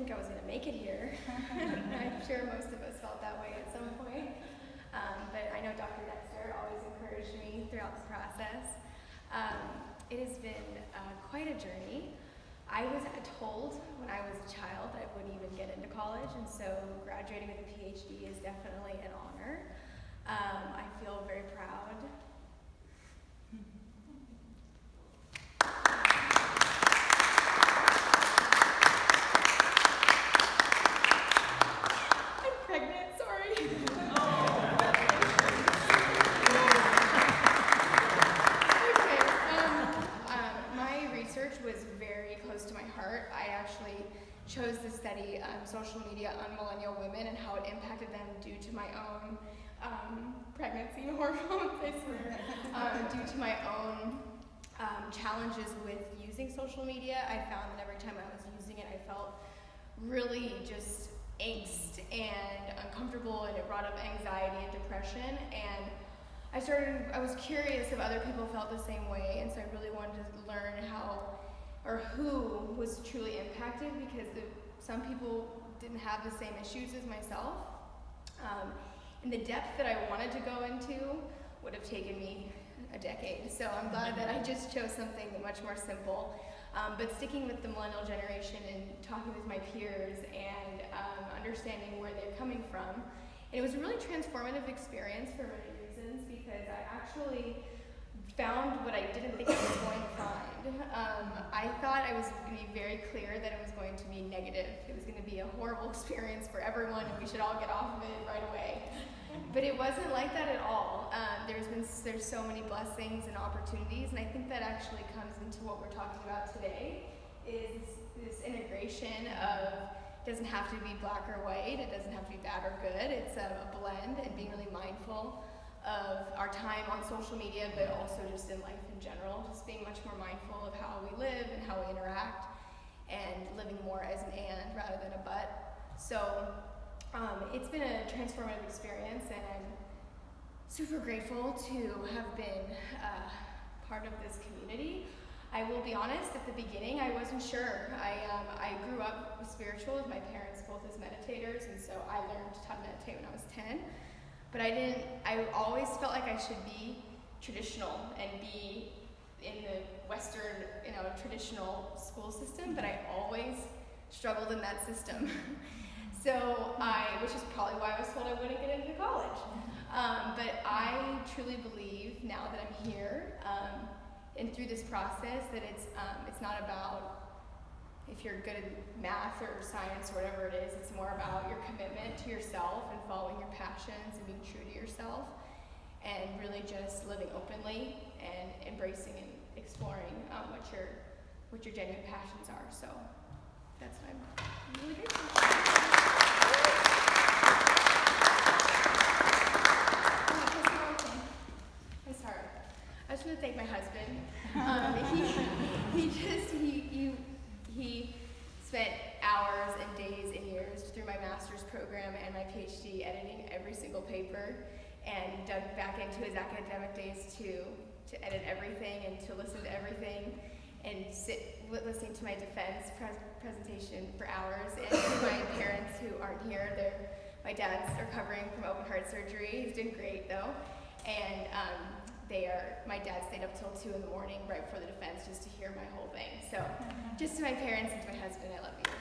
think I was going to make it here. I'm sure most of us felt that way at some point. But I know Dr. Dexter always encouraged me throughout the process. It has been quite a journey. I was told when I was a child I wouldn't even get into college, and so graduating with a Ph.D. is definitely an honor. I feel very proud. I'm pregnant, sorry. My research was very close to my heart. I actually chose to study social media on millennial women and how it impacted them due to my own pregnancy hormones, I swear, due to my own challenges with using social media. I found that every time I was using it, I felt really just angst and uncomfortable, and it brought up anxiety and depression. And I was curious if other people felt the same way, and so I really wanted to learn how or who was truly impacted, because some people didn't have the same issues as myself. And the depth that I wanted to go into would have taken me a decade. So I'm glad that I just chose something much more simple. But sticking with the millennial generation and talking with my peers and understanding where they're coming from. And it was a really transformative experience for many reasons, because I actually found what I didn't think I was going to find. I thought I was going to be very clear that it was going to be negative. It was going to be a horrible experience for everyone, and we should all get off of it right away. But it wasn't like that at all. There's so many blessings and opportunities, and I think that actually comes into what we're talking about today, is this integration of, it doesn't have to be black or white, it doesn't have to be bad or good, it's a blend, and being really mindful of our time on social media, but also just in life in general, just being much more mindful of how we live and how we interact, and living more as an and rather than a but. So it's been a transformative experience, and I'm super grateful to have been part of this community. I will be honest, at the beginning I wasn't sure. I grew up spiritual with my parents both as meditators, and so I learned how to meditate when I was 10. But I always felt like I should be traditional and be in the Western, traditional school system, but I always struggled in that system. Which is probably why I was told I wouldn't get into college. But I truly believe now that I'm here, and through this process, that it's not about if you're good at math or science or whatever it is. It's more about your commitment to yourself and following your passions and being true to yourself, and really just living openly and embracing and exploring what your genuine passions are. So that's what I'm really grateful for. I'm sorry. I just want to thank my husband. He spent hours and days and years through my master's program and my PhD editing every single paper, and dug back into his academic days to edit everything and to listen to everything and sit listening to my defense presentation for hours. And my parents who aren't here, my dad's recovering from open heart surgery. He's doing great though. And my dad stayed up till 2 in the morning right before the defense just to hear my whole thing. So just to my parents and to my husband, I love you.